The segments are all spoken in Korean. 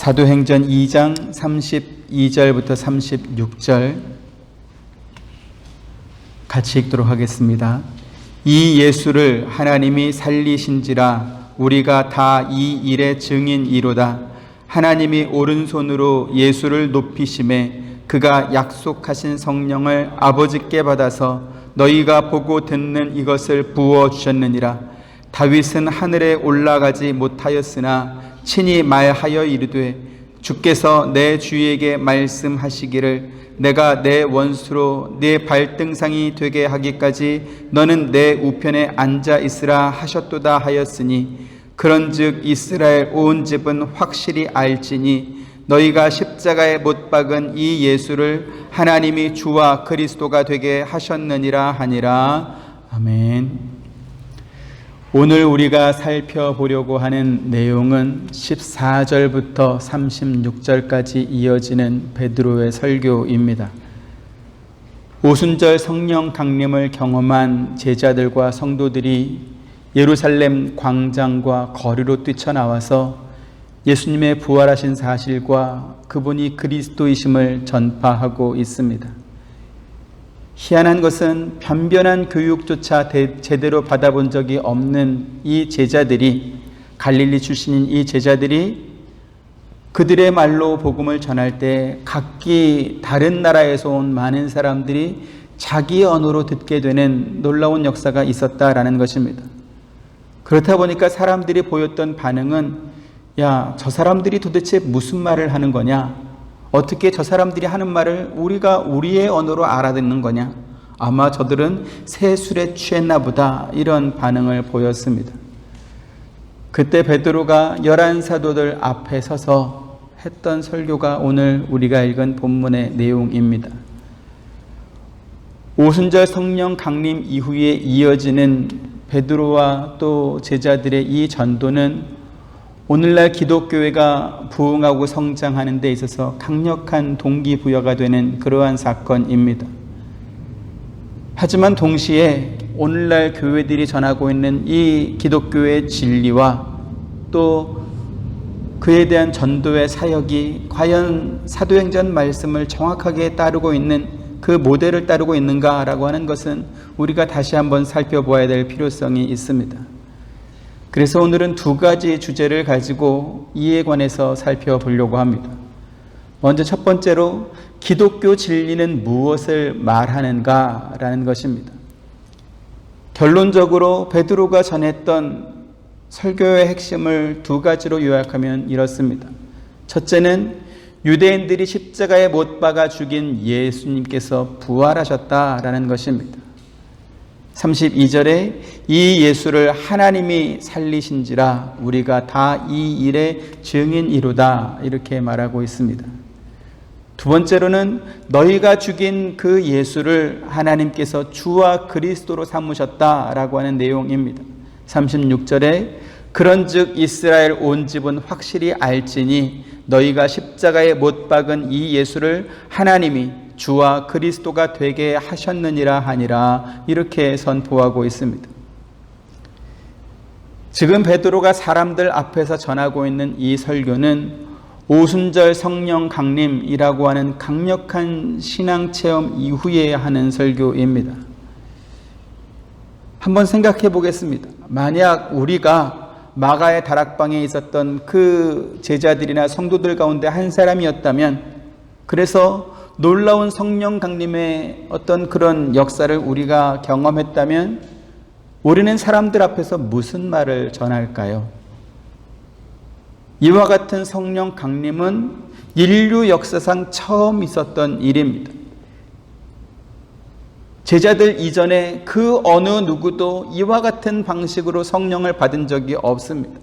사도행전 2장 32절부터 36절 같이 읽도록 하겠습니다. 이 예수를 하나님이 살리신지라 우리가 다 이 일의 증인이로다. 하나님이 오른손으로 예수를 높이심에 그가 약속하신 성령을 아버지께 받아서 너희가 보고 듣는 이것을 부어주셨느니라. 다윗은 하늘에 올라가지 못하였으나 친히 말하여 이르되 주께서 내 주에게 말씀하시기를 내가 내 원수로 네 발등상이 되게 하기까지 너는 내 우편에 앉아 있으라 하셨도다 하였으니 그런즉 이스라엘 온 집은 확실히 알지니 너희가 십자가에 못 박은 이 예수를 하나님이 주와 그리스도가 되게 하셨느니라 하니라. 아멘. 오늘 우리가 살펴보려고 하는 내용은 14절부터 36절까지 이어지는 베드로의 설교입니다. 오순절 성령 강림을 경험한 제자들과 성도들이 예루살렘 광장과 거리로 뛰쳐나와서 예수님의 부활하신 사실과 그분이 그리스도이심을 전파하고 있습니다. 희한한 것은 변변한 교육조차 제대로 받아본 적이 없는 이 제자들이, 갈릴리 출신인 이 제자들이 그들의 말로 복음을 전할 때 각기 다른 나라에서 온 많은 사람들이 자기 언어로 듣게 되는 놀라운 역사가 있었다라는 것입니다. 그렇다 보니까 사람들이 보였던 반응은 야, 저 사람들이 도대체 무슨 말을 하는 거냐? 어떻게 저 사람들이 하는 말을 우리가 우리의 언어로 알아듣는 거냐? 아마 저들은 새 술에 취했나 보다, 이런 반응을 보였습니다. 그때 베드로가 11사도들 앞에 서서 했던 설교가 오늘 우리가 읽은 본문의 내용입니다. 오순절 성령 강림 이후에 이어지는 베드로와 또 제자들의 이 전도는 오늘날 기독교회가 부흥하고 성장하는 데 있어서 강력한 동기부여가 되는 그러한 사건입니다. 하지만 동시에 오늘날 교회들이 전하고 있는 이 기독교의 진리와 또 그에 대한 전도의 사역이 과연 사도행전 말씀을 정확하게 따르고 있는 그 모델을 따르고 있는가라고 하는 것은 우리가 다시 한번 살펴보아야 될 필요성이 있습니다. 그래서 오늘은 두 가지 주제를 가지고 이에 관해서 살펴보려고 합니다. 먼저 첫 번째로 기독교 진리는 무엇을 말하는가라는 것입니다. 결론적으로 베드로가 전했던 설교의 핵심을 두 가지로 요약하면 이렇습니다. 첫째는 유대인들이 십자가에 못 박아 죽인 예수님께서 부활하셨다라는 것입니다. 32절에 이 예수를 하나님이 살리신지라 우리가 다 이 일의 증인이로다, 이렇게 말하고 있습니다. 두 번째로는 너희가 죽인 그 예수를 하나님께서 주와 그리스도로 삼으셨다라고 하는 내용입니다. 36절에 그런즉 이스라엘 온 집은 확실히 알지니 너희가 십자가에 못 박은 이 예수를 하나님이 주와 그리스도가 되게 하셨느니라 하니라, 이렇게 선포하고 있습니다. 지금 베드로가 사람들 앞에서 전하고 있는 이 설교는 오순절 성령 강림이라고 하는 강력한 신앙 체험 이후에 하는 설교입니다. 한번 생각해 보겠습니다. 만약 우리가 마가의 다락방에 있었던 그 제자들이나 성도들 가운데 한 사람이었다면, 그래서 놀라운 성령 강림의 어떤 그런 역사를 우리가 경험했다면 우리는 사람들 앞에서 무슨 말을 전할까요? 이와 같은 성령 강림은 인류 역사상 처음 있었던 일입니다. 제자들 이전에 그 어느 누구도 이와 같은 방식으로 성령을 받은 적이 없습니다.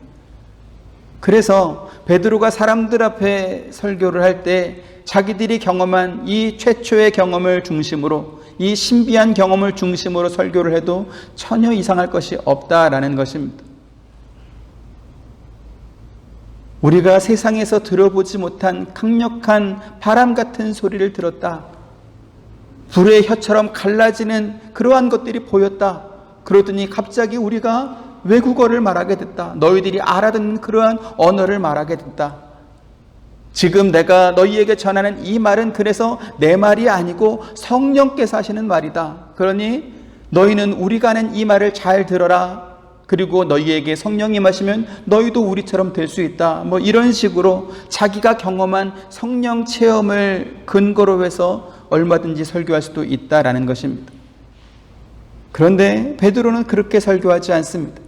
그래서 베드로가 사람들 앞에 설교를 할 때 자기들이 경험한 이 최초의 경험을 중심으로, 이 신비한 경험을 중심으로 설교를 해도 전혀 이상할 것이 없다라는 것입니다. 우리가 세상에서 들어보지 못한 강력한 바람 같은 소리를 들었다. 불의 혀처럼 갈라지는 그러한 것들이 보였다. 그러더니 갑자기 우리가 외국어를 말하게 됐다. 너희들이 알아듣는 그러한 언어를 말하게 됐다. 지금 내가 너희에게 전하는 이 말은 그래서 내 말이 아니고 성령께서 하시는 말이다. 그러니 너희는 우리가 하는 이 말을 잘 들어라. 그리고 너희에게 성령이 임하시면 너희도 우리처럼 될 수 있다. 뭐 이런 식으로 자기가 경험한 성령 체험을 근거로 해서 얼마든지 설교할 수도 있다라는 것입니다. 그런데 베드로는 그렇게 설교하지 않습니다.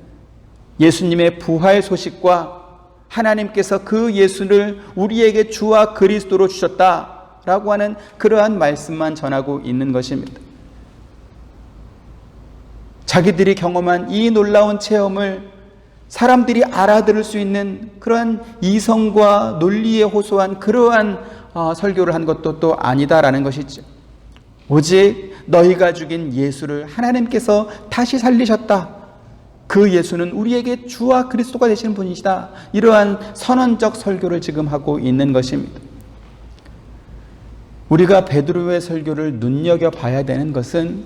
예수님의 부활 소식과 하나님께서 그 예수를 우리에게 주와 그리스도로 주셨다라고 하는 그러한 말씀만 전하고 있는 것입니다. 자기들이 경험한 이 놀라운 체험을 사람들이 알아들을 수 있는 그러한 이성과 논리에 호소한 그러한 설교를 한 것도 또 아니다라는 것이죠. 오직 너희가 죽인 예수를 하나님께서 다시 살리셨다. 그 예수는 우리에게 주와 그리스도가 되시는 분이시다. 이러한 선언적 설교를 지금 하고 있는 것입니다. 우리가 베드로의 설교를 눈여겨봐야 되는 것은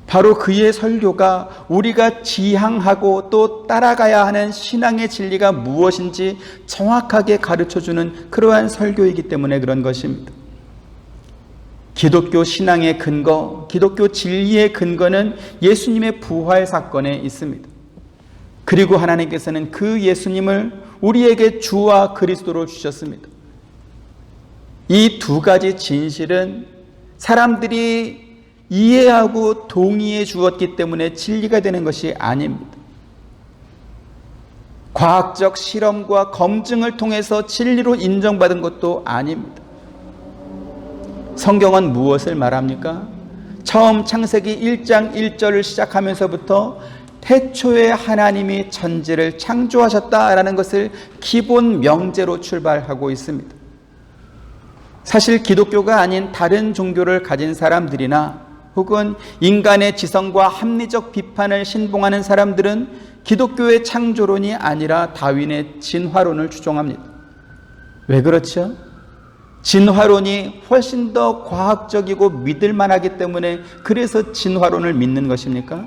바로 그의 설교가 우리가 지향하고 또 따라가야 하는 신앙의 진리가 무엇인지 정확하게 가르쳐주는 그러한 설교이기 때문에 그런 것입니다. 기독교 신앙의 근거, 기독교 진리의 근거는 예수님의 부활 사건에 있습니다. 그리고 하나님께서는 그 예수님을 우리에게 주와 그리스도로 주셨습니다. 이 두 가지 진실은 사람들이 이해하고 동의해 주었기 때문에 진리가 되는 것이 아닙니다. 과학적 실험과 검증을 통해서 진리로 인정받은 것도 아닙니다. 성경은 무엇을 말합니까? 처음 창세기 1장 1절을 시작하면서부터 태초에 하나님이 천지를 창조하셨다라는 것을 기본 명제로 출발하고 있습니다. 사실 기독교가 아닌 다른 종교를 가진 사람들이나 혹은 인간의 지성과 합리적 비판을 신봉하는 사람들은 기독교의 창조론이 아니라 다윈의 진화론을 주장합니다. 왜 그렇죠? 진화론이 훨씬 더 과학적이고 믿을 만하기 때문에 그래서 진화론을 믿는 것입니까?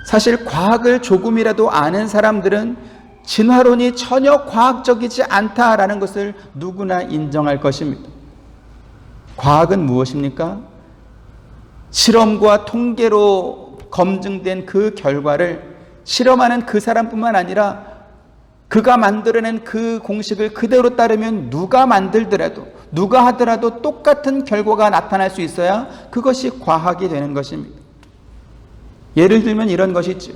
사실 과학을 조금이라도 아는 사람들은 진화론이 전혀 과학적이지 않다라는 것을 누구나 인정할 것입니다. 과학은 무엇입니까? 실험과 통계로 검증된 그 결과를 실험하는 그 사람뿐만 아니라 그가 만들어낸 그 공식을 그대로 따르면 누가 만들더라도 누가 하더라도 똑같은 결과가 나타날 수 있어야 그것이 과학이 되는 것입니다. 예를 들면 이런 것이죠.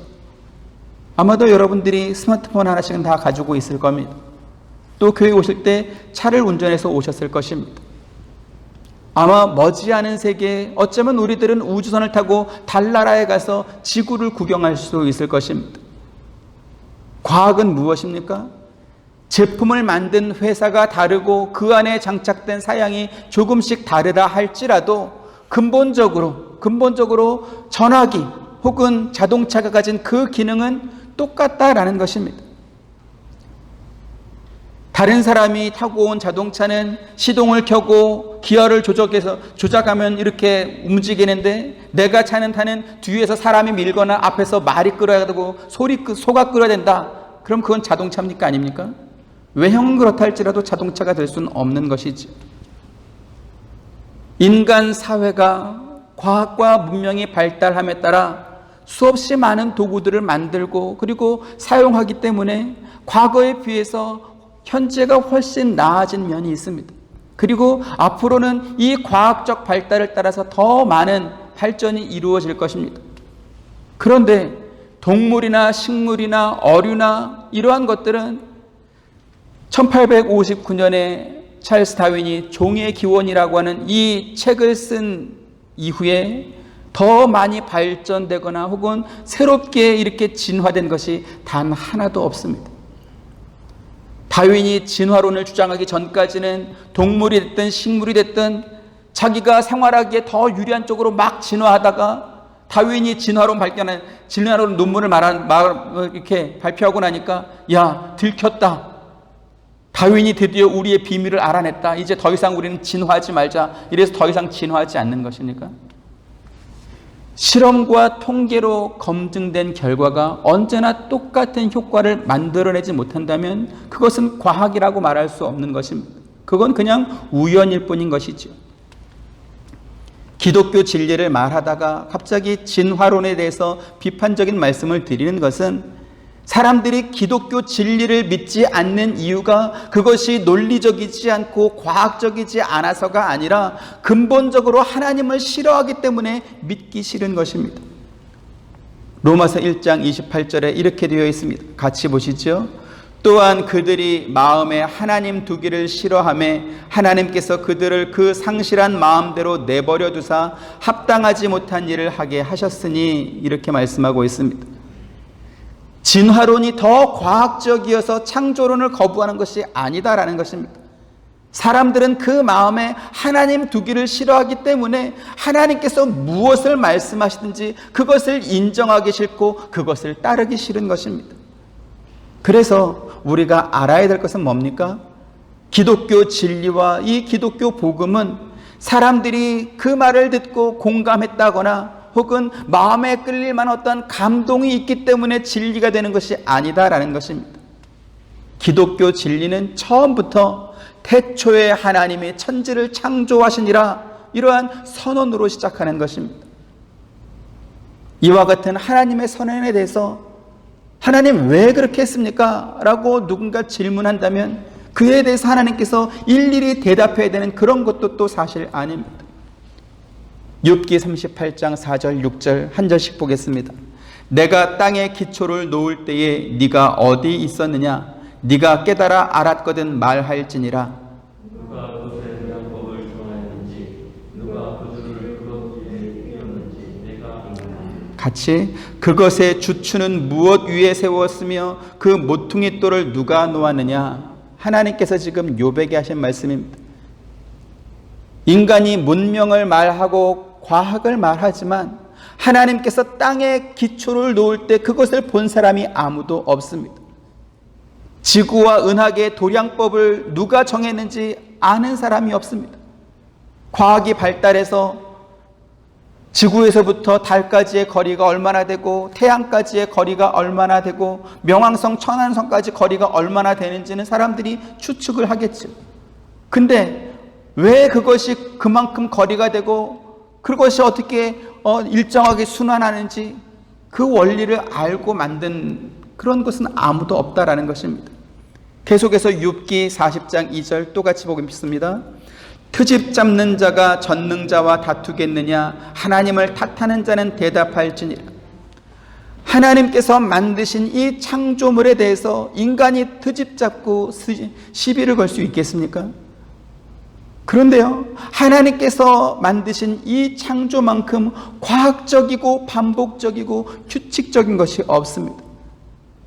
아마도 여러분들이 스마트폰 하나씩은 다 가지고 있을 겁니다. 또 교회 오실 때 차를 운전해서 오셨을 것입니다. 아마 머지않은 세계에 어쩌면 우리들은 우주선을 타고 달나라에 가서 지구를 구경할 수도 있을 것입니다. 과학은 무엇입니까? 제품을 만든 회사가 다르고 그 안에 장착된 사양이 조금씩 다르다 할지라도 근본적으로 전화기 혹은 자동차가 가진 그 기능은 똑같다라는 것입니다. 다른 사람이 타고 온 자동차는 시동을 켜고 기어를 조작하면 이렇게 움직이는데 내가 타는 뒤에서 사람이 밀거나 앞에서 말이 끌어야 되고 소가 끌어야 된다. 그럼 그건 자동차입니까? 아닙니까? 외형은 그렇다 할지라도 자동차가 될 수는 없는 것이지. 인간 사회가 과학과 문명이 발달함에 따라 수없이 많은 도구들을 만들고 그리고 사용하기 때문에 과거에 비해서 현재가 훨씬 나아진 면이 있습니다. 그리고 앞으로는 이 과학적 발달을 따라서 더 많은 발전이 이루어질 것입니다. 그런데 동물이나 식물이나 어류나 이러한 것들은 1859년에 찰스 다윈이 종의 기원이라고 하는 이 책을 쓴 이후에 더 많이 발전되거나 혹은 새롭게 이렇게 진화된 것이 단 하나도 없습니다. 다윈이 진화론을 주장하기 전까지는 동물이 됐든 식물이 됐든 자기가 생활하기에 더 유리한 쪽으로 막 진화하다가 다윈이 진화론 논문을 이렇게 발표하고 나니까 야, 들켰다. 다윈이 드디어 우리의 비밀을 알아냈다. 이제 더 이상 우리는 진화하지 말자. 이래서 더 이상 진화하지 않는 것입니까? 실험과 통계로 검증된 결과가 언제나 똑같은 효과를 만들어내지 못한다면 그것은 과학이라고 말할 수 없는 것입니다. 그건 그냥 우연일 뿐인 것이죠. 기독교 진리를 말하다가 갑자기 진화론에 대해서 비판적인 말씀을 드리는 것은 사람들이 기독교 진리를 믿지 않는 이유가 그것이 논리적이지 않고 과학적이지 않아서가 아니라 근본적으로 하나님을 싫어하기 때문에 믿기 싫은 것입니다. 로마서 1장 28절에 이렇게 되어 있습니다. 같이 보시죠. 또한 그들이 마음에 하나님 두기를 싫어하매 하나님께서 그들을 그 상실한 마음대로 내버려 두사 합당하지 못한 일을 하게 하셨으니, 이렇게 말씀하고 있습니다. 진화론이 더 과학적이어서 창조론을 거부하는 것이 아니다라는 것입니다. 사람들은 그 마음에 하나님 두기를 싫어하기 때문에 하나님께서 무엇을 말씀하시든지 그것을 인정하기 싫고 그것을 따르기 싫은 것입니다. 그래서 우리가 알아야 될 것은 뭡니까? 기독교 진리와 이 기독교 복음은 사람들이 그 말을 듣고 공감했다거나 혹은 마음에 끌릴 만한 어떤 감동이 있기 때문에 진리가 되는 것이 아니다라는 것입니다. 기독교 진리는 처음부터 태초에 하나님이 천지를 창조하시니라, 이러한 선언으로 시작하는 것입니다. 이와 같은 하나님의 선언에 대해서 하나님 왜 그렇게 했습니까? 라고 누군가 질문한다면 그에 대해서 하나님께서 일일이 대답해야 되는 그런 것도 또 사실 아닙니다. 욥기 38장 4절 6절 한 절씩 보겠습니다. 내가 땅에 기초를 놓을 때에 네가 어디 있었느냐? 네가 깨달아 알았거든 말할지니라. 누가 그것의 도량법을 정하였는지, 누가 그들을 그렇게 이었는지 내가 알겠나니. 같이 그것의 주추는 무엇 위에 세웠으며 그 모퉁이 돌을 누가 놓았느냐? 하나님께서 지금 욥에게 하신 말씀입니다. 인간이 문명을 말하고 과학을 말하지만 하나님께서 땅에 기초를 놓을 때 그것을 본 사람이 아무도 없습니다. 지구와 은하계의 도량법을 누가 정했는지 아는 사람이 없습니다. 과학이 발달해서 지구에서부터 달까지의 거리가 얼마나 되고 태양까지의 거리가 얼마나 되고 명왕성, 천왕성까지 거리가 얼마나 되는지는 사람들이 추측을 하겠죠. 근데 왜 그것이 그만큼 거리가 되고 그것이 어떻게 일정하게 순환하는지 그 원리를 알고 만든 그런 것은 아무도 없다라는 것입니다. 계속해서 욥기 40장 2절 또 같이 보겠습니다. 트집 잡는 자가 전능자와 다투겠느냐? 하나님을 탓하는 자는 대답할지니라. 하나님께서 만드신 이 창조물에 대해서 인간이 트집 잡고 시비를 걸 수 있겠습니까? 그런데요, 하나님께서 만드신 이 창조만큼 과학적이고 반복적이고 규칙적인 것이 없습니다.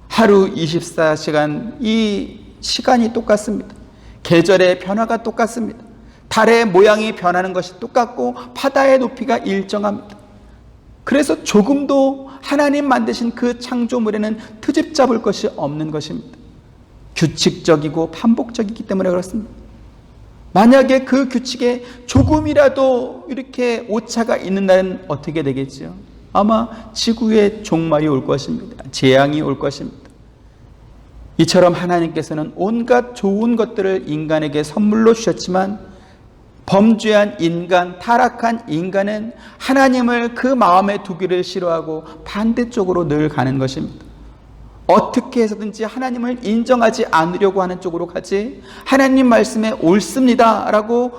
하루 24시간 이 시간이 똑같습니다. 계절의 변화가 똑같습니다. 달의 모양이 변하는 것이 똑같고 바다의 높이가 일정합니다. 그래서 조금도 하나님 만드신 그 창조물에는 트집 잡을 것이 없는 것입니다. 규칙적이고 반복적이기 때문에 그렇습니다. 만약에 그 규칙에 조금이라도 이렇게 오차가 있는 날은 어떻게 되겠지요? 아마 지구에 종말이 올 것입니다. 재앙이 올 것입니다. 이처럼 하나님께서는 온갖 좋은 것들을 인간에게 선물로 주셨지만 범죄한 인간, 타락한 인간은 하나님을 그 마음에 두기를 싫어하고 반대쪽으로 늘 가는 것입니다. 어떻게 해서든지 하나님을 인정하지 않으려고 하는 쪽으로 가지 하나님 말씀에 옳습니다 라고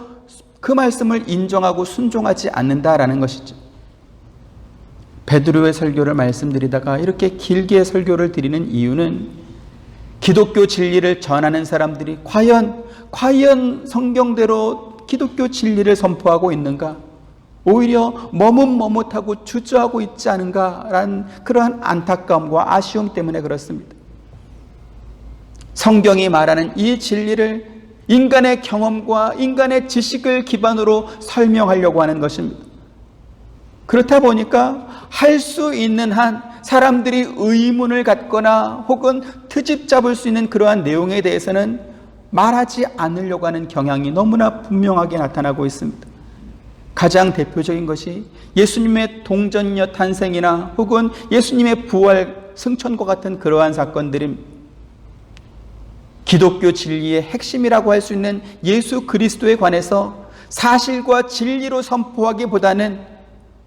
그 말씀을 인정하고 순종하지 않는다라는 것이죠. 베드로의 설교를 말씀드리다가 이렇게 길게 설교를 드리는 이유는 기독교 진리를 전하는 사람들이 과연 성경대로 기독교 진리를 선포하고 있는가? 오히려 머뭇머뭇하고 주저하고 있지 않은가라는 그러한 안타까움과 아쉬움 때문에 그렇습니다. 성경이 말하는 이 진리를 인간의 경험과 인간의 지식을 기반으로 설명하려고 하는 것입니다. 그렇다 보니까 할 수 있는 한 사람들이 의문을 갖거나 혹은 트집 잡을 수 있는 그러한 내용에 대해서는 말하지 않으려고 하는 경향이 너무나 분명하게 나타나고 있습니다. 가장 대표적인 것이 예수님의 동정녀 탄생이나 혹은 예수님의 부활 승천과 같은 그러한 사건들입니다. 기독교 진리의 핵심이라고 할 수 있는 예수 그리스도에 관해서 사실과 진리로 선포하기보다는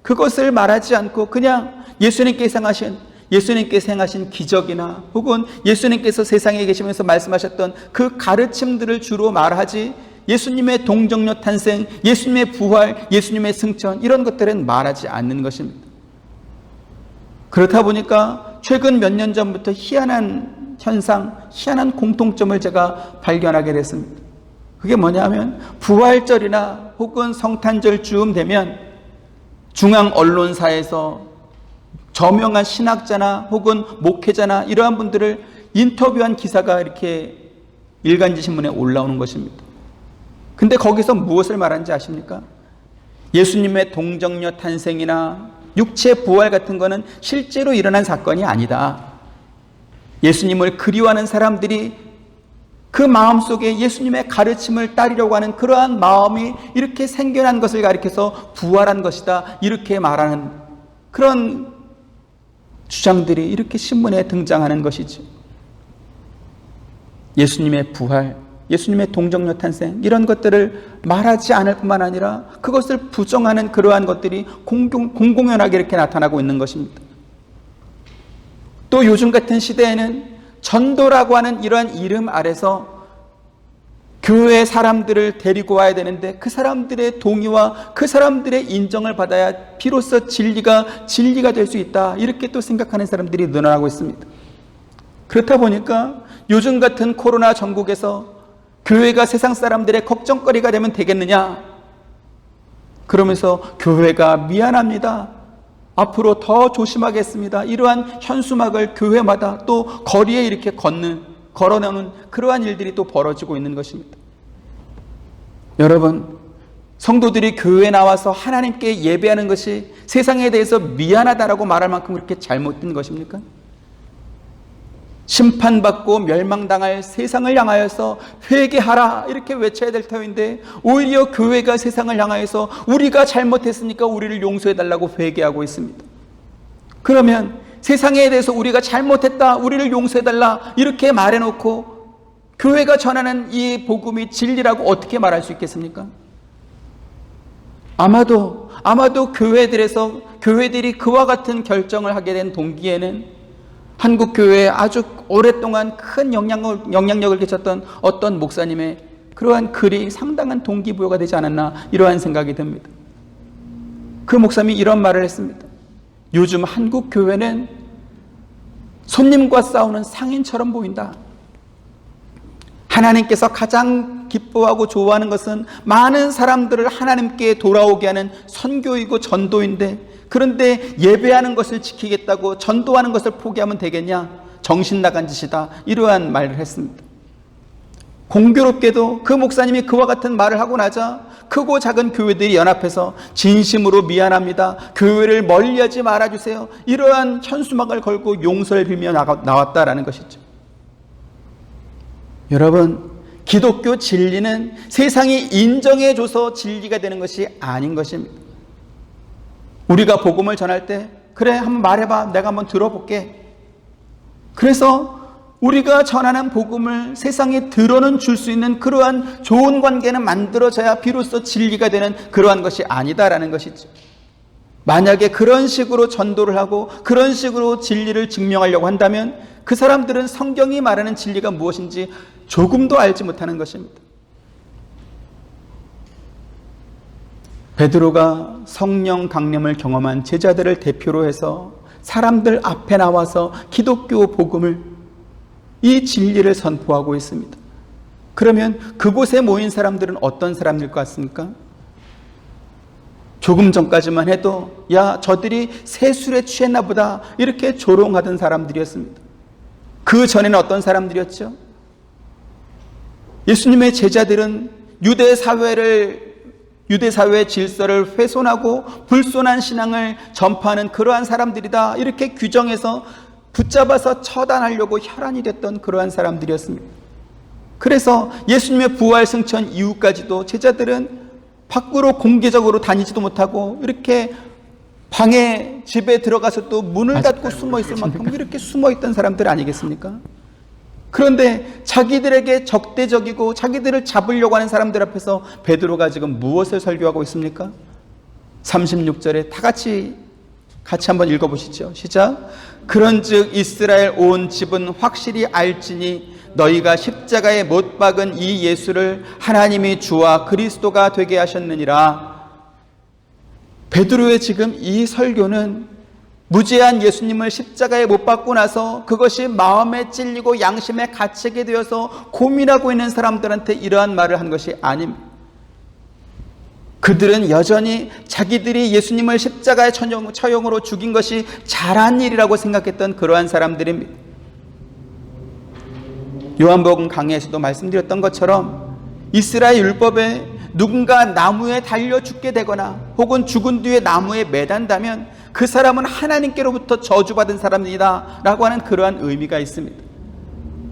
그것을 말하지 않고 그냥 예수님께서 행하신 기적이나 혹은 예수님께서 세상에 계시면서 말씀하셨던 그 가르침들을 주로 말하지, 예수님의 동정녀 탄생, 예수님의 부활, 예수님의 승천, 이런 것들은 말하지 않는 것입니다. 그렇다 보니까 최근 몇 년 전부터 희한한 현상, 희한한 공통점을 제가 발견하게 됐습니다. 그게 뭐냐면 부활절이나 혹은 성탄절 즈음 되면 중앙 언론사에서 저명한 신학자나 혹은 목회자나 이러한 분들을 인터뷰한 기사가 이렇게 일간지 신문에 올라오는 것입니다. 근데 거기서 무엇을 말하는지 아십니까? 예수님의 동정녀 탄생이나 육체 부활 같은 거는 실제로 일어난 사건이 아니다. 예수님을 그리워하는 사람들이 그 마음속에 예수님의 가르침을 따르려고 하는 그러한 마음이 이렇게 생겨난 것을 가리켜서 부활한 것이다, 이렇게 말하는 그런 주장들이 이렇게 신문에 등장하는 것이죠. 예수님의 부활, 예수님의 동정녀 탄생, 이런 것들을 말하지 않을 뿐만 아니라 그것을 부정하는 그러한 것들이 공공연하게 이렇게 나타나고 있는 것입니다. 또 요즘 같은 시대에는 전도라고 하는 이러한 이름 아래서 교회 사람들을 데리고 와야 되는데 그 사람들의 동의와 그 사람들의 인정을 받아야 비로소 진리가 될 수 있다, 이렇게 또 생각하는 사람들이 늘어나고 있습니다. 그렇다 보니까 요즘 같은 코로나 전국에서 교회가 세상 사람들의 걱정거리가 되면 되겠느냐, 그러면서 교회가 미안합니다, 앞으로 더 조심하겠습니다, 이러한 현수막을 교회마다 또 거리에 이렇게 걸어놓는 그러한 일들이 또 벌어지고 있는 것입니다. 여러분, 성도들이 교회에 나와서 하나님께 예배하는 것이 세상에 대해서 미안하다라고 말할 만큼 그렇게 잘못된 것입니까? 심판받고 멸망당할 세상을 향하여서 회개하라, 이렇게 외쳐야 될 터인데 오히려 교회가 세상을 향하여서 우리가 잘못했으니까 우리를 용서해달라고 회개하고 있습니다. 그러면 세상에 대해서 우리가 잘못했다, 우리를 용서해달라, 이렇게 말해놓고 교회가 전하는 이 복음이 진리라고 어떻게 말할 수 있겠습니까? 아마도 교회들이 그와 같은 결정을 하게 된 동기에는 한국 교회에 아주 오랫동안 큰 영향력을 끼쳤던 어떤 목사님의 그러한 글이 상당한 동기부여가 되지 않았나, 이러한 생각이 듭니다. 그 목사님이 이런 말을 했습니다. 요즘 한국 교회는 손님과 싸우는 상인처럼 보인다. 하나님께서 가장 기뻐하고 좋아하는 것은 많은 사람들을 하나님께 돌아오게 하는 선교이고 전도인데, 그런데 예배하는 것을 지키겠다고 전도하는 것을 포기하면 되겠냐? 정신 나간 짓이다, 이러한 말을 했습니다. 공교롭게도 그 목사님이 그와 같은 말을 하고 나자 크고 작은 교회들이 연합해서 진심으로 미안합니다, 교회를 멀리하지 말아주세요, 이러한 현수막을 걸고 용서를 빌며 나왔다라는 것이죠. 여러분, 기독교 진리는 세상이 인정해줘서 진리가 되는 것이 아닌 것입니다. 우리가 복음을 전할 때 그래, 한번 말해봐, 내가 한번 들어볼게. 그래서 우리가 전하는 복음을 세상에 들어는 줄 수 있는 그러한 좋은 관계는 만들어져야 비로소 진리가 되는 그러한 것이 아니다라는 것이죠. 만약에 그런 식으로 전도를 하고 그런 식으로 진리를 증명하려고 한다면 그 사람들은 성경이 말하는 진리가 무엇인지 조금도 알지 못하는 것입니다. 베드로가 성령 강림을 경험한 제자들을 대표로 해서 사람들 앞에 나와서 기독교 복음을, 이 진리를 선포하고 있습니다. 그러면 그곳에 모인 사람들은 어떤 사람일 것 같습니까? 조금 전까지만 해도 야, 저들이 새술에 취했나 보다, 이렇게 조롱하던 사람들이었습니다. 그 전에는 어떤 사람들이었죠? 예수님의 제자들은 유대 사회의 질서를 훼손하고 불손한 신앙을 전파하는 그러한 사람들이다, 이렇게 규정해서 붙잡아서 처단하려고 혈안이 됐던 그러한 사람들이었습니다. 그래서 예수님의 부활 승천 이후까지도 제자들은 밖으로 공개적으로 다니지도 못하고 이렇게 방에 집에 들어가서 또 문을 닫고 숨어 있을 만큼 이렇게 숨어 있던 사람들 아니겠습니까? 그런데 자기들에게 적대적이고 자기들을 잡으려고 하는 사람들 앞에서 베드로가 지금 무엇을 설교하고 있습니까? 36절에 다 같이 한번 읽어보시죠. 시작. 그런즉 이스라엘 온 집은 확실히 알지니 너희가 십자가에 못 박은 이 예수를 하나님이 주와 그리스도가 되게 하셨느니라. 베드로의 지금 이 설교는 무죄한 예수님을 십자가에 못 박고 나서 그것이 마음에 찔리고 양심에 갇히게 되어서 고민하고 있는 사람들한테 이러한 말을 한 것이 아닙니다. 그들은 여전히 자기들이 예수님을 십자가의 처형으로 죽인 것이 잘한 일이라고 생각했던 그러한 사람들입니다. 요한복음 강해에서도 말씀드렸던 것처럼 이스라엘 율법에 누군가 나무에 달려 죽게 되거나 혹은 죽은 뒤에 나무에 매단다면 그 사람은 하나님께로부터 저주받은 사람이다 라고 하는 그러한 의미가 있습니다.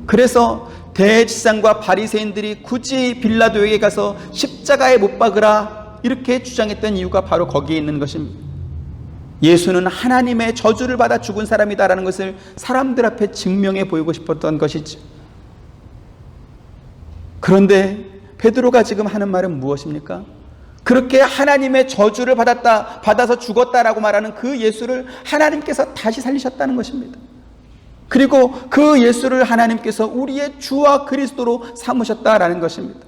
그래서 대제사장과 바리새인들이 굳이 빌라도에게 가서 십자가에 못 박으라 이렇게 주장했던 이유가 바로 거기에 있는 것입니다. 예수는 하나님의 저주를 받아 죽은 사람이다라는 것을 사람들 앞에 증명해 보이고 싶었던 것이죠. 그런데 베드로가 지금 하는 말은 무엇입니까? 그렇게 하나님의 저주를 받아서 죽었다라고 말하는 그 예수를 하나님께서 다시 살리셨다는 것입니다. 그리고 그 예수를 하나님께서 우리의 주와 그리스도로 삼으셨다라는 것입니다.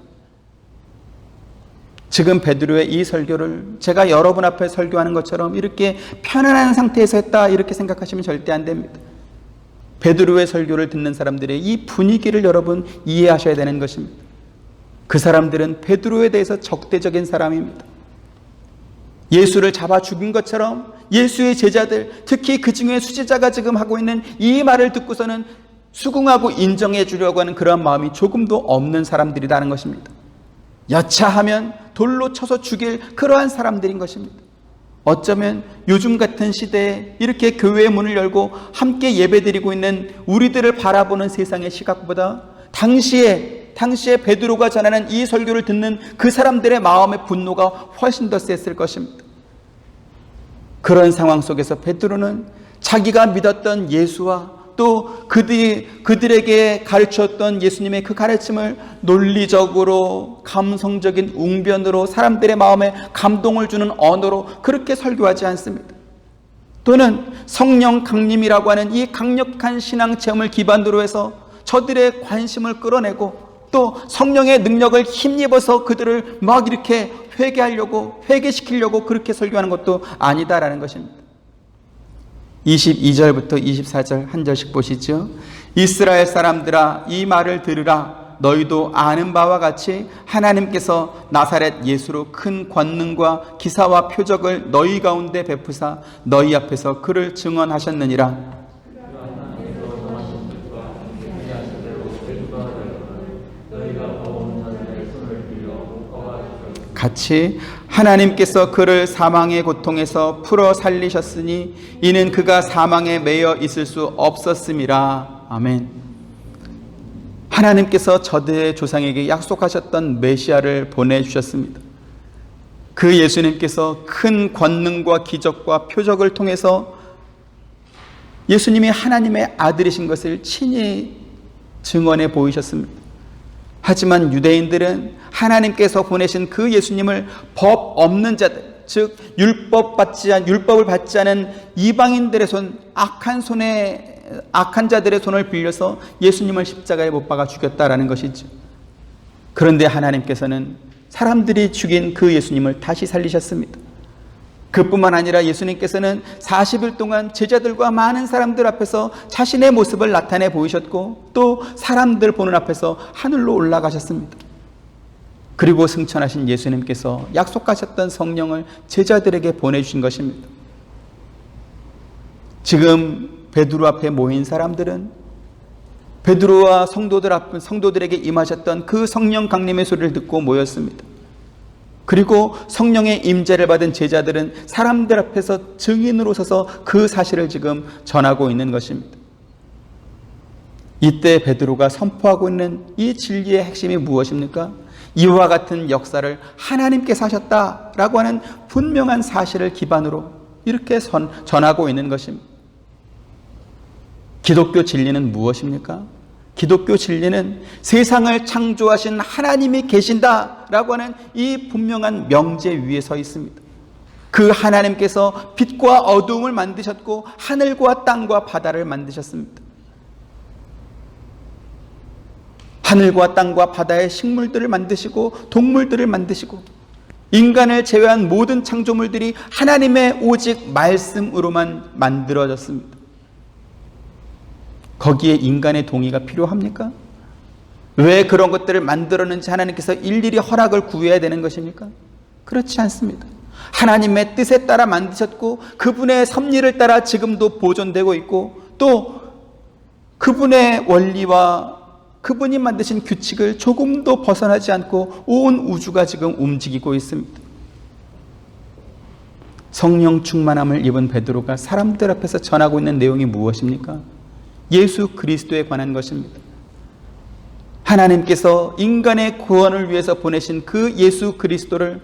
지금 베드로의 이 설교를 제가 여러분 앞에 설교하는 것처럼 이렇게 편안한 상태에서 했다 이렇게 생각하시면 절대 안 됩니다. 베드로의 설교를 듣는 사람들의 이 분위기를 여러분 이해하셔야 되는 것입니다. 그 사람들은 베드로에 대해서 적대적인 사람입니다. 예수를 잡아 죽인 것처럼 예수의 제자들, 특히 그 중에 수제자가 지금 하고 있는 이 말을 듣고서는 수긍하고 인정해 주려고 하는 그런 마음이 조금도 없는 사람들이라는 것입니다. 여차하면 돌로 쳐서 죽일 그러한 사람들인 것입니다. 어쩌면 요즘 같은 시대에 이렇게 교회의 문을 열고 함께 예배드리고 있는 우리들을 바라보는 세상의 시각보다 당시에 베드로가 전하는 이 설교를 듣는 그 사람들의 마음의 분노가 훨씬 더 셌을 것입니다. 그런 상황 속에서 베드로는 자기가 믿었던 예수와 또 그들에게 가르쳤던 예수님의 그 가르침을 논리적으로 감성적인 웅변으로 사람들의 마음에 감동을 주는 언어로 그렇게 설교하지 않습니다. 또는 성령 강림이라고 하는 이 강력한 신앙 체험을 기반으로 해서 저들의 관심을 끌어내고 또 성령의 능력을 힘입어서 그들을 막 이렇게 회개시키려고 그렇게 설교하는 것도 아니다라는 것입니다. 22절부터 24절 한 절씩 보시죠. 이스라엘 사람들아 이 말을 들으라. 너희도 아는 바와 같이 하나님께서 나사렛 예수로 큰 권능과 기사와 표적을 너희 가운데 베푸사 너희 앞에서 그를 증언하셨느니라. 같이 하나님께서 그를 사망의 고통에서 풀어 살리셨으니 이는 그가 사망에 매여 있을 수 없었음이라. 아멘. 하나님께서 저들의 조상에게 약속하셨던 메시아를 보내주셨습니다. 그 예수님께서 큰 권능과 기적과 표적을 통해서 예수님이 하나님의 아들이신 것을 친히 증언해 보이셨습니다. 하지만 유대인들은 하나님께서 보내신 그 예수님을 법 없는 자들, 즉 율법을 받지 않은 이방인들의 악한 자들의 손을 빌려서 예수님을 십자가에 못 박아 죽였다라는 것이죠. 그런데 하나님께서는 사람들이 죽인 그 예수님을 다시 살리셨습니다. 그뿐만 아니라 예수님께서는 40일 동안 제자들과 많은 사람들 앞에서 자신의 모습을 나타내 보이셨고 또 사람들 보는 앞에서 하늘로 올라가셨습니다. 그리고 승천하신 예수님께서 약속하셨던 성령을 제자들에게 보내주신 것입니다. 지금 베드로 앞에 모인 사람들은 베드로와 성도들에게 임하셨던 그 성령 강림의 소리를 듣고 모였습니다. 그리고 성령의 임재를 받은 제자들은 사람들 앞에서 증인으로 서서 그 사실을 지금 전하고 있는 것입니다. 이때 베드로가 선포하고 있는 이 진리의 핵심이 무엇입니까? 이와 같은 역사를 하나님께서 하셨다라고 하는 분명한 사실을 기반으로 이렇게 전하고 있는 것입니다. 기독교 진리는 무엇입니까? 기독교 진리는 세상을 창조하신 하나님이 계신다라고 하는 이 분명한 명제 위에 서 있습니다. 그 하나님께서 빛과 어두움을 만드셨고 하늘과 땅과 바다를 만드셨습니다. 하늘과 땅과 바다의 식물들을 만드시고 동물들을 만드시고 인간을 제외한 모든 창조물들이 하나님의 오직 말씀으로만 만들어졌습니다. 거기에 인간의 동의가 필요합니까? 왜 그런 것들을 만들었는지 하나님께서 일일이 허락을 구해야 되는 것입니까? 그렇지 않습니다. 하나님의 뜻에 따라 만드셨고 그분의 섭리를 따라 지금도 보존되고 있고 또 그분의 원리와 그분이 만드신 규칙을 조금도 벗어나지 않고 온 우주가 지금 움직이고 있습니다. 성령 충만함을 입은 베드로가 사람들 앞에서 전하고 있는 내용이 무엇입니까? 예수 그리스도에 관한 것입니다. 하나님께서 인간의 구원을 위해서 보내신 그 예수 그리스도를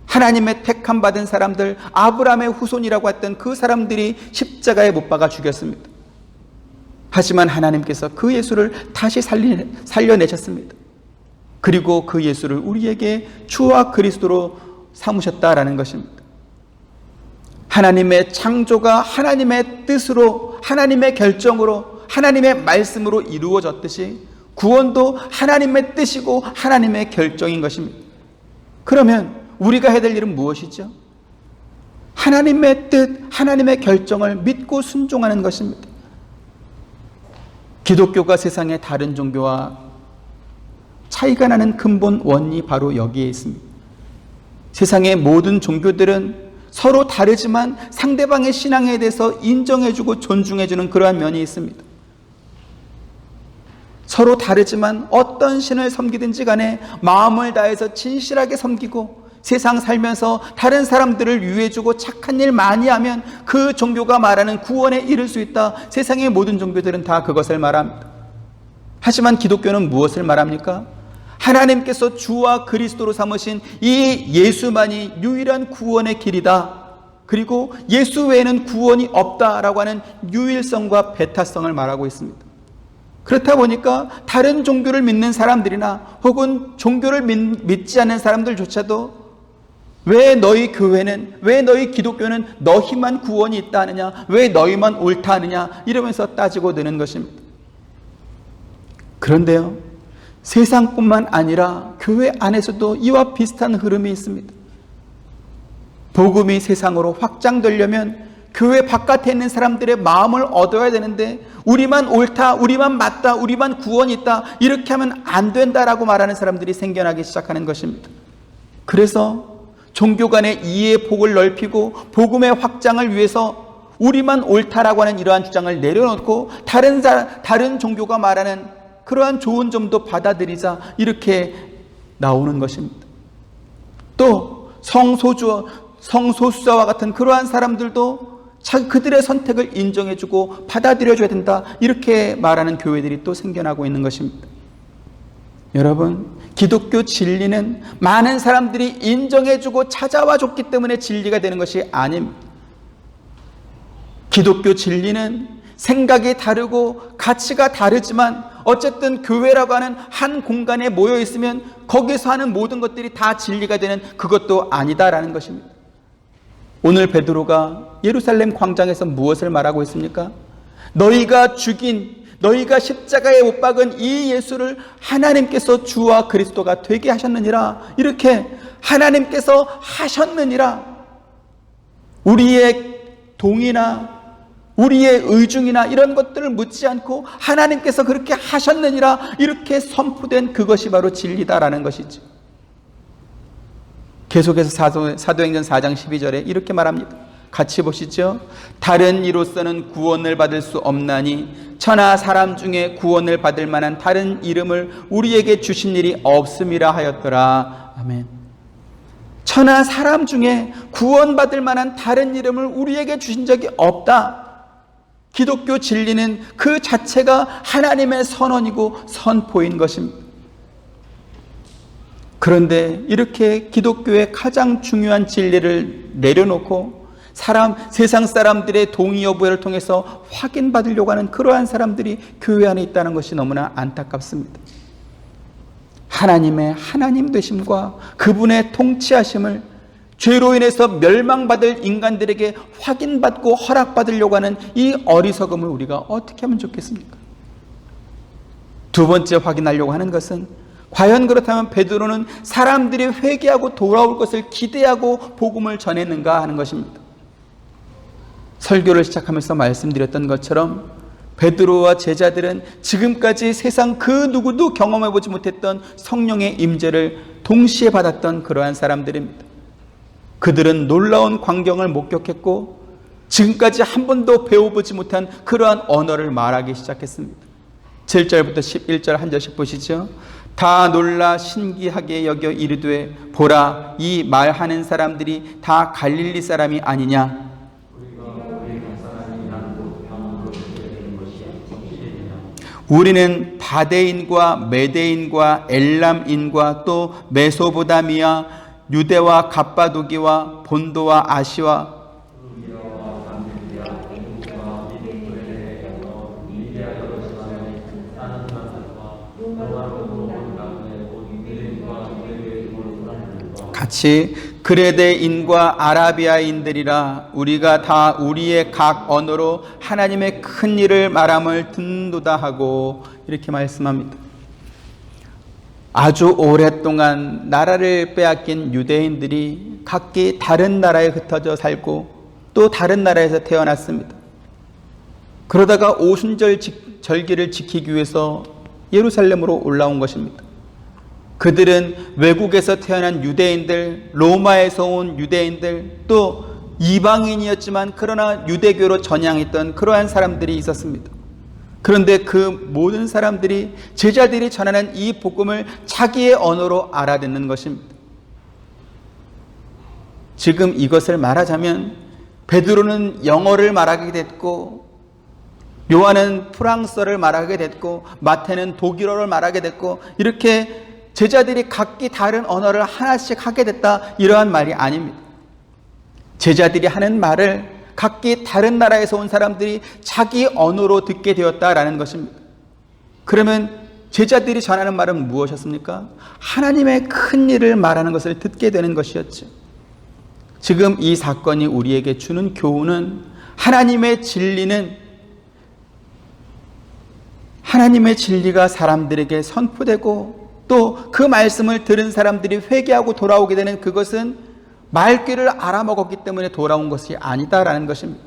하나님의 택함 받은 사람들, 아브라함의 후손이라고 했던 그 사람들이 십자가에 못 박아 죽였습니다. 하지만 하나님께서 그 예수를 다시 살려내셨습니다. 그리고 그 예수를 우리에게 주와 그리스도로 삼으셨다라는 것입니다. 하나님의 창조가 하나님의 뜻으로, 하나님의 결정으로, 하나님의 말씀으로 이루어졌듯이 구원도 하나님의 뜻이고 하나님의 결정인 것입니다. 그러면 우리가 해야 될 일은 무엇이죠? 하나님의 뜻, 하나님의 결정을 믿고 순종하는 것입니다. 기독교가 세상의 다른 종교와 차이가 나는 근본 원인이 바로 여기에 있습니다. 세상의 모든 종교들은 서로 다르지만 상대방의 신앙에 대해서 인정해주고 존중해주는 그러한 면이 있습니다. 서로 다르지만 어떤 신을 섬기든지 간에 마음을 다해서 진실하게 섬기고 세상 살면서 다른 사람들을 위해주고 착한 일 많이 하면 그 종교가 말하는 구원에 이를 수 있다. 세상의 모든 종교들은 다 그것을 말합니다. 하지만 기독교는 무엇을 말합니까? 하나님께서 주와 그리스도로 삼으신 이 예수만이 유일한 구원의 길이다. 그리고 예수 외에는 구원이 없다라고 하는 유일성과 배타성을 말하고 있습니다. 그렇다 보니까 다른 종교를 믿는 사람들이나 혹은 종교를 믿지 않는 사람들조차도 왜 너희 교회는, 왜 너희 기독교는 너희만 구원이 있다 하느냐, 왜 너희만 옳다 하느냐 이러면서 따지고 드는 것입니다. 그런데요, 세상뿐만 아니라 교회 안에서도 이와 비슷한 흐름이 있습니다. 복음이 세상으로 확장되려면 교회 바깥에 있는 사람들의 마음을 얻어야 되는데 우리만 옳다, 우리만 맞다, 우리만 구원이 있다 이렇게 하면 안 된다라고 말하는 사람들이 생겨나기 시작하는 것입니다. 그래서 종교 간의 이해의 폭을 넓히고 복음의 확장을 위해서 우리만 옳다라고 하는 이러한 주장을 내려놓고 다른 종교가 말하는 그러한 좋은 점도 받아들이자 이렇게 나오는 것입니다. 또 성소수자와 같은 그러한 사람들도 그들의 선택을 인정해주고 받아들여줘야 된다 이렇게 말하는 교회들이 또 생겨나고 있는 것입니다. 여러분, 기독교 진리는 많은 사람들이 인정해주고 찾아와 줬기 때문에 진리가 되는 것이 아닙니다. 기독교 진리는 생각이 다르고 가치가 다르지만 어쨌든 교회라고 하는 한 공간에 모여 있으면 거기서 하는 모든 것들이 다 진리가 되는 그것도 아니다라는 것입니다. 오늘 베드로가 예루살렘 광장에서 무엇을 말하고 있습니까? 너희가 십자가에 못 박은 이 예수를 하나님께서 주와 그리스도가 되게 하셨느니라. 이렇게 하나님께서 하셨느니라. 우리의 동의나 우리의 의중이나 이런 것들을 묻지 않고 하나님께서 그렇게 하셨느니라 이렇게 선포된 그것이 바로 진리다라는 것이죠. 계속해서 사도행전 4장 12절에 이렇게 말합니다. 같이 보시죠. 다른 이로서는 구원을 받을 수 없나니 천하 사람 중에 구원을 받을 만한 다른 이름을 우리에게 주신 일이 없음이라 하였더라. 아멘. 천하 사람 중에 구원받을 만한 다른 이름을 우리에게 주신 적이 없다. 기독교 진리는 그 자체가 하나님의 선언이고 선포인 것입니다. 그런데 이렇게 기독교의 가장 중요한 진리를 내려놓고 세상 사람들의 동의 여부를 통해서 확인받으려고 하는 그러한 사람들이 교회 안에 있다는 것이 너무나 안타깝습니다. 하나님의 하나님 되심과 그분의 통치하심을 죄로 인해서 멸망받을 인간들에게 확인받고 허락받으려고 하는 이 어리석음을 우리가 어떻게 하면 좋겠습니까? 두 번째 확인하려고 하는 것은 과연 그렇다면 베드로는 사람들이 회개하고 돌아올 것을 기대하고 복음을 전했는가 하는 것입니다. 설교를 시작하면서 말씀드렸던 것처럼 베드로와 제자들은 지금까지 세상 그 누구도 경험해보지 못했던 성령의 임재를 동시에 받았던 그러한 사람들입니다. 그들은 놀라운 광경을 목격했고 지금까지 한 번도 배워보지 못한 그러한 언어를 말하기 시작했습니다. 7절부터 11절 한 절씩 보시죠. 다 놀라 신기하게 여겨 이르되 보라, 이 말하는 사람들이 다 갈릴리 사람이 아니냐. 우리는 바데인과 메데인과 엘람인과 또 메소보다미아, 유대와 갑바도기와 본도와 아시와 같이 그레데인과 아라비아인들이라. 우리가 다 우리의 각 언어로 하나님의 큰 일을 말함을 듣는도다 하고 이렇게 말씀합니다. 아주 오랫동안 나라를 빼앗긴 유대인들이 각기 다른 나라에 흩어져 살고 또 다른 나라에서 태어났습니다. 그러다가 오순절기를 지키기 위해서 예루살렘으로 올라온 것입니다. 그들은 외국에서 태어난 유대인들, 로마에서 온 유대인들, 또 이방인이었지만 그러나 유대교로 전향했던 그러한 사람들이 있었습니다. 그런데 그 모든 사람들이 제자들이 전하는 이 복음을 자기의 언어로 알아듣는 것입니다. 지금 이것을 말하자면 베드로는 영어를 말하게 됐고, 요한은 프랑스어를 말하게 됐고, 마태는 독일어를 말하게 됐고, 이렇게 제자들이 각기 다른 언어를 하나씩 하게 됐다, 이러한 말이 아닙니다. 제자들이 하는 말을 각기 다른 나라에서 온 사람들이 자기 언어로 듣게 되었다라는 것입니다. 그러면 제자들이 전하는 말은 무엇이었습니까? 하나님의 큰 일을 말하는 것을 듣게 되는 것이었죠. 지금 이 사건이 우리에게 주는 교훈은 하나님의 진리가 사람들에게 선포되고 또 그 말씀을 들은 사람들이 회개하고 돌아오게 되는 그것은 말귀를 알아먹었기 때문에 돌아온 것이 아니다라는 것입니다.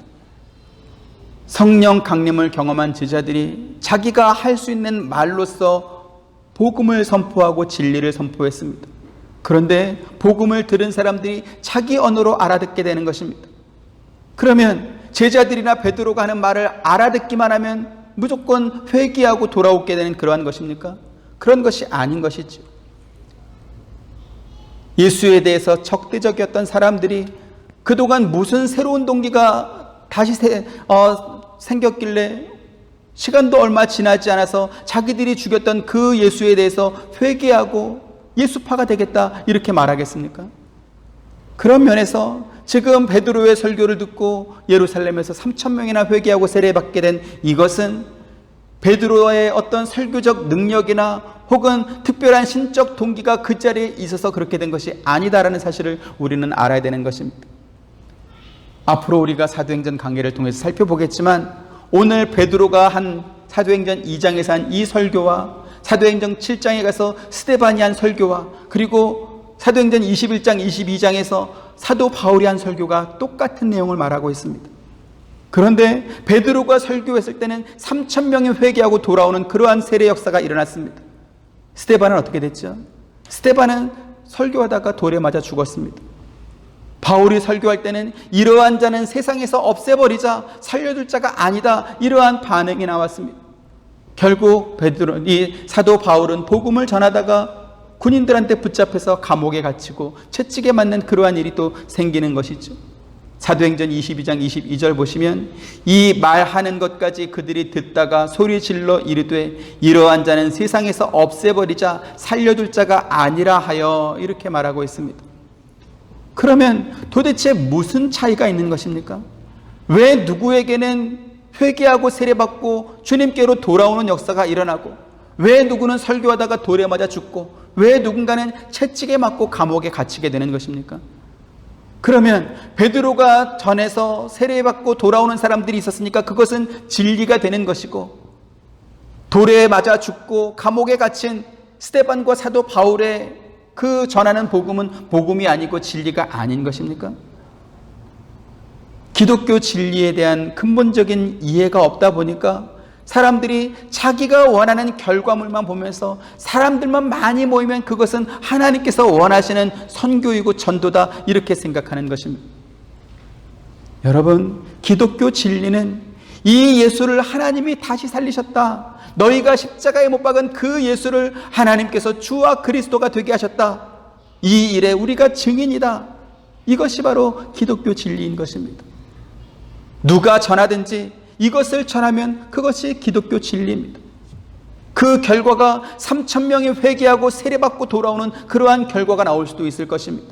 성령 강림을 경험한 제자들이 자기가 할 수 있는 말로써 복음을 선포하고 진리를 선포했습니다. 그런데 복음을 들은 사람들이 자기 언어로 알아듣게 되는 것입니다. 그러면 제자들이나 베드로가 하는 말을 알아듣기만 하면 무조건 회개하고 돌아오게 되는 그러한 것입니까? 그런 것이 아닌 것이죠. 예수에 대해서 적대적이었던 사람들이 그동안 무슨 새로운 동기가 다시 생겼길래 시간도 얼마 지나지 않아서 자기들이 죽였던 그 예수에 대해서 회개하고 예수파가 되겠다 이렇게 말하겠습니까? 그런 면에서 지금 베드로의 설교를 듣고 예루살렘에서 3,000명이나 회개하고 세례받게 된 이것은 베드로의 어떤 설교적 능력이나 혹은 특별한 신적 동기가 그 자리에 있어서 그렇게 된 것이 아니다라는 사실을 우리는 알아야 되는 것입니다. 앞으로 우리가 사도행전 강해를 통해서 살펴보겠지만 오늘 베드로가 한 사도행전 2장에서 한 이 설교와 사도행전 7장에 가서 스데반이 한 설교와 그리고 사도행전 21장, 22장에서 사도 바울이 한 설교가 똑같은 내용을 말하고 있습니다. 그런데 베드로가 설교했을 때는 3,000명이 회개하고 돌아오는 그러한 세례 역사가 일어났습니다. 스데반은 어떻게 됐죠? 스데반은 설교하다가 돌에 맞아 죽었습니다. 바울이 설교할 때는 이러한 자는 세상에서 없애버리자, 살려둘 자가 아니다, 이러한 반응이 나왔습니다. 결국 이 사도 바울은 복음을 전하다가 군인들한테 붙잡혀서 감옥에 갇히고 채찍에 맞는 그러한 일이 또 생기는 것이죠. 사도행전 22장 22절 보시면 이 말하는 것까지 그들이 듣다가 소리질러 이르되 이러한 자는 세상에서 없애버리자 살려둘 자가 아니라 하여 이렇게 말하고 있습니다. 그러면 도대체 무슨 차이가 있는 것입니까? 왜 누구에게는 회개하고 세례받고 주님께로 돌아오는 역사가 일어나고, 왜 누구는 설교하다가 돌에 맞아 죽고, 왜 누군가는 채찍에 맞고 감옥에 갇히게 되는 것입니까? 그러면 베드로가 전에서 세례받고 돌아오는 사람들이 있었으니까 그것은 진리가 되는 것이고, 돌에 맞아 죽고 감옥에 갇힌 스데반과 사도 바울의 그 전하는 복음은 복음이 아니고 진리가 아닌 것입니까? 기독교 진리에 대한 근본적인 이해가 없다 보니까 사람들이 자기가 원하는 결과물만 보면서 사람들만 많이 모이면 그것은 하나님께서 원하시는 선교이고 전도다, 이렇게 생각하는 것입니다. 여러분, 기독교 진리는 이 예수를 하나님이 다시 살리셨다, 너희가 십자가에 못 박은 그 예수를 하나님께서 주와 그리스도가 되게 하셨다, 이 일에 우리가 증인이다, 이것이 바로 기독교 진리인 것입니다. 누가 전하든지 이것을 전하면 그것이 기독교 진리입니다. 그 결과가 3,000명이 회개하고 세례받고 돌아오는 그러한 결과가 나올 수도 있을 것입니다.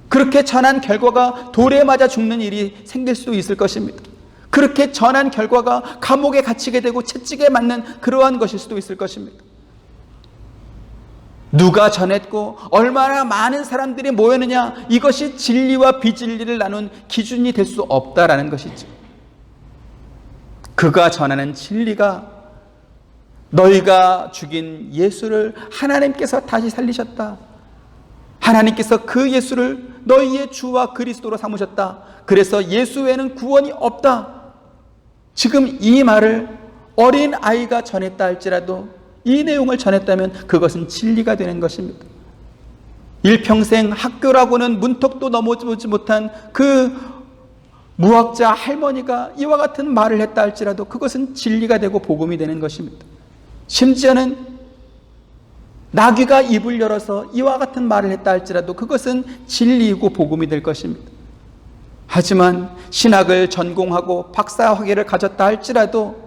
그렇게 전한 결과가 돌에 맞아 죽는 일이 생길 수도 있을 것입니다. 그렇게 전한 결과가 감옥에 갇히게 되고 채찍에 맞는 그러한 것일 수도 있을 것입니다. 누가 전했고 얼마나 많은 사람들이 모였느냐, 이것이 진리와 비진리를 나눈 기준이 될 수 없다라는 것이죠. 그가 전하는 진리가 너희가 죽인 예수를 하나님께서 다시 살리셨다, 하나님께서 그 예수를 너희의 주와 그리스도로 삼으셨다, 그래서 예수 외에는 구원이 없다, 지금 이 말을 어린 아이가 전했다 할지라도, 이 내용을 전했다면 그것은 진리가 되는 것입니다. 일평생 학교라고는 문턱도 넘어보지 못한 그 무학자 할머니가 이와 같은 말을 했다 할지라도 그것은 진리가 되고 복음이 되는 것입니다. 심지어는 나귀가 입을 열어서 이와 같은 말을 했다 할지라도 그것은 진리이고 복음이 될 것입니다. 하지만 신학을 전공하고 박사 학위를 가졌다 할지라도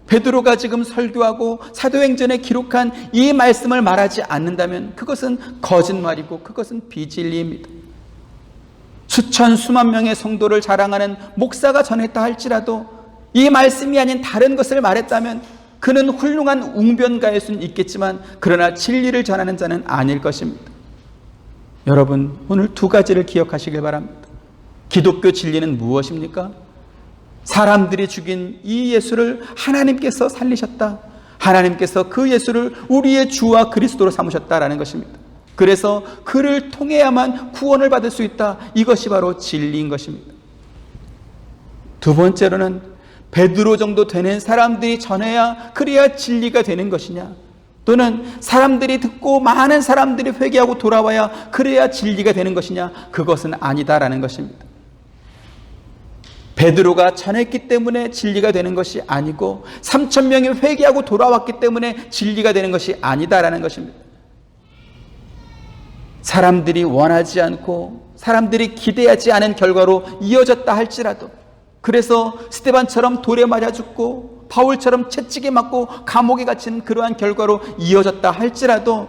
베드로가 지금 설교하고 사도행전에 기록한 이 말씀을 말하지 않는다면 그것은 거짓말이고 그것은 비진리입니다. 수천 수만 명의 성도를 자랑하는 목사가 전했다 할지라도 이 말씀이 아닌 다른 것을 말했다면 그는 훌륭한 웅변가일 수는 있겠지만 그러나 진리를 전하는 자는 아닐 것입니다. 여러분, 오늘 두 가지를 기억하시길 바랍니다. 기독교 진리는 무엇입니까? 사람들이 죽인 이 예수를 하나님께서 살리셨다, 하나님께서 그 예수를 우리의 주와 그리스도로 삼으셨다라는 것입니다. 그래서 그를 통해야만 구원을 받을 수 있다, 이것이 바로 진리인 것입니다. 두 번째로는 베드로 정도 되는 사람들이 전해야 그래야 진리가 되는 것이냐, 또는 사람들이 듣고 많은 사람들이 회개하고 돌아와야 그래야 진리가 되는 것이냐, 그것은 아니다라는 것입니다. 베드로가 전했기 때문에 진리가 되는 것이 아니고 3,000명이 회개하고 돌아왔기 때문에 진리가 되는 것이 아니다라는 것입니다. 사람들이 원하지 않고 사람들이 기대하지 않은 결과로 이어졌다 할지라도, 그래서 스데반처럼 돌에 맞아 죽고 바울처럼 채찍에 맞고 감옥에 갇힌 그러한 결과로 이어졌다 할지라도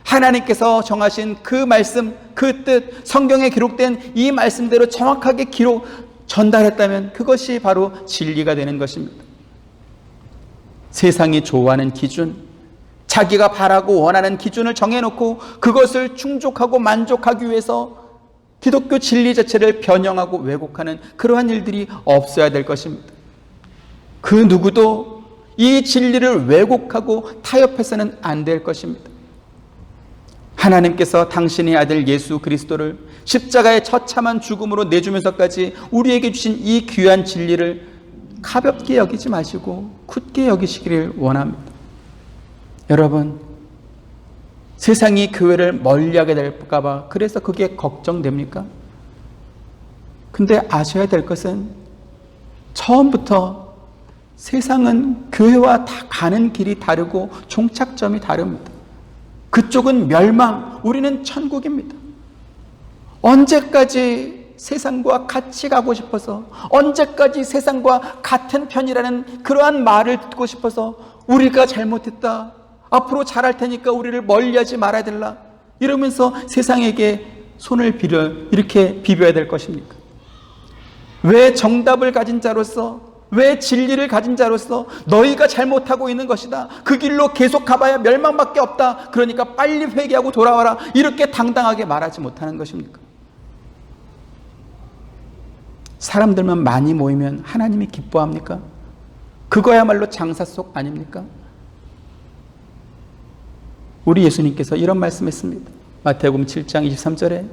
하나님께서 정하신 그 말씀, 그 뜻, 성경에 기록된 이 말씀대로 정확하게 전달했다면 그것이 바로 진리가 되는 것입니다. 세상이 좋아하는 기준, 자기가 바라고 원하는 기준을 정해놓고 그것을 충족하고 만족하기 위해서 기독교 진리 자체를 변형하고 왜곡하는 그러한 일들이 없어야 될 것입니다. 그 누구도 이 진리를 왜곡하고 타협해서는 안 될 것입니다. 하나님께서 당신의 아들 예수 그리스도를 십자가의 처참한 죽음으로 내주면서까지 우리에게 주신 이 귀한 진리를 가볍게 여기지 마시고 굳게 여기시기를 원합니다. 여러분, 세상이 교회를 멀리하게 될까 봐 그래서 그게 걱정됩니까? 근데 아셔야 될 것은 처음부터 세상은 교회와 다 가는 길이 다르고 종착점이 다릅니다. 그쪽은 멸망, 우리는 천국입니다. 언제까지 세상과 같이 가고 싶어서, 언제까지 세상과 같은 편이라는 그러한 말을 듣고 싶어서 우리가 잘못했다, 앞으로 잘할 테니까 우리를 멀리하지 말아야 될라, 이러면서 세상에게 손을 빌어 이렇게 비벼야 될 것입니까? 왜 정답을 가진 자로서, 왜 진리를 가진 자로서 너희가 잘못하고 있는 것이다, 그 길로 계속 가봐야 멸망밖에 없다, 그러니까 빨리 회개하고 돌아와라, 이렇게 당당하게 말하지 못하는 것입니까? 사람들만 많이 모이면 하나님이 기뻐합니까? 그거야말로 장사 속 아닙니까? 우리 예수님께서 이런 말씀했습니다. 마태복음 7장 23절에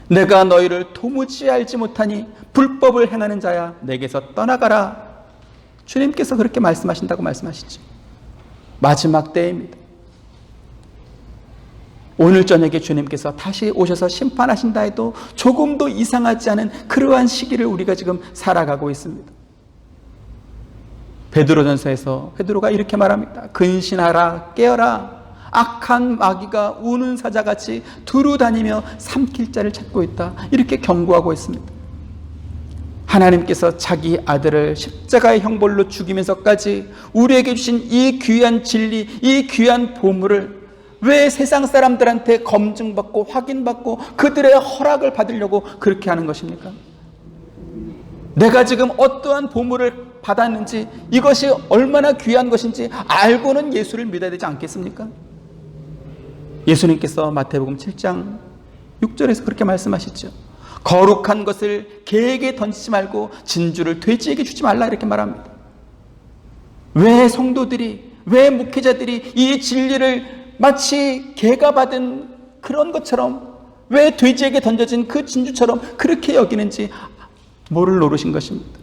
내가 너희를 도무지 알지 못하니 불법을 행하는 자야 내게서 떠나가라. 주님께서 그렇게 말씀하신다고 말씀하시죠. 마지막 때입니다. 오늘 저녁에 주님께서 다시 오셔서 심판하신다 해도 조금도 이상하지 않은 그러한 시기를 우리가 지금 살아가고 있습니다. 베드로전서에서 베드로가 이렇게 말합니다. 근신하라, 깨어라. 악한 마귀가 우는 사자같이 두루 다니며 삼킬 자를 찾고 있다, 이렇게 경고하고 있습니다. 하나님께서 자기 아들을 십자가의 형벌로 죽이면서까지 우리에게 주신 이 귀한 진리, 이 귀한 보물을 왜 세상 사람들한테 검증받고 확인받고 그들의 허락을 받으려고 그렇게 하는 것입니까? 내가 지금 어떠한 보물을 받았는지, 이것이 얼마나 귀한 것인지 알고는 예수를 믿어야 되지 않겠습니까? 예수님께서 마태복음 7장 6절에서 그렇게 말씀하시죠. 거룩한 것을 개에게 던지지 말고 진주를 돼지에게 주지 말라, 이렇게 말합니다. 왜 성도들이, 왜 목회자들이 이 진리를 마치 개가 받은 그런 것처럼, 왜 돼지에게 던져진 그 진주처럼 그렇게 여기는지 뭐를 노르신 것입니다.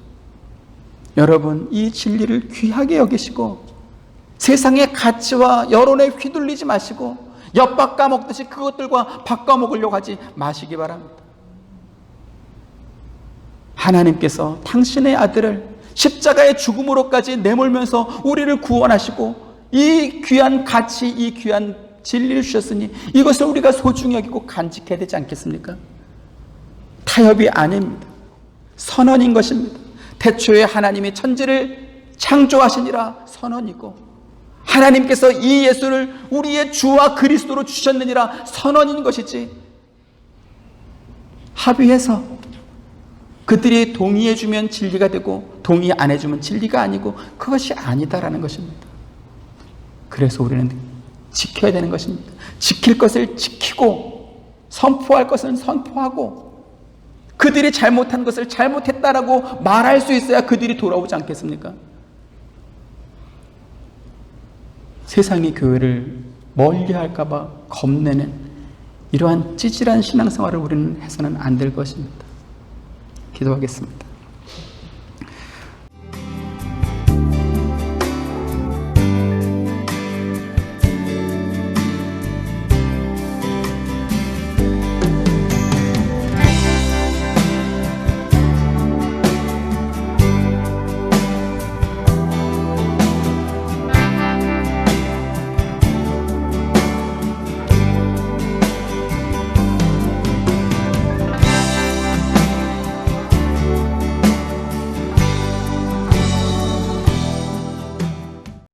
여러분, 이 진리를 귀하게 여기시고 세상의 가치와 여론에 휘둘리지 마시고 엿 바꿔먹듯이 그것들과 바꿔먹으려고 하지 마시기 바랍니다. 하나님께서 당신의 아들을 십자가의 죽음으로까지 내몰면서 우리를 구원하시고 이 귀한 가치, 이 귀한 진리를 주셨으니 이것을 우리가 소중히 여기고 간직해야 되지 않겠습니까? 타협이 아닙니다. 선언인 것입니다. 태초에 하나님이 천지를 창조하시니라 선언이고, 하나님께서 이 예수를 우리의 주와 그리스도로 주셨느니라 선언인 것이지, 합의해서 그들이 동의해주면 진리가 되고 동의 안 해주면 진리가 아니고, 그것이 아니다라는 것입니다. 그래서 우리는 지켜야 되는 것입니다. 지킬 것을 지키고 선포할 것은 선포하고, 그들이 잘못한 것을 잘못했다라고 말할 수 있어야 그들이 돌아오지 않겠습니까? 세상이 교회를 멀리할까 봐 겁내는 이러한 찌질한 신앙생활을 우리는 해서는 안 될 것입니다. 기도하겠습니다.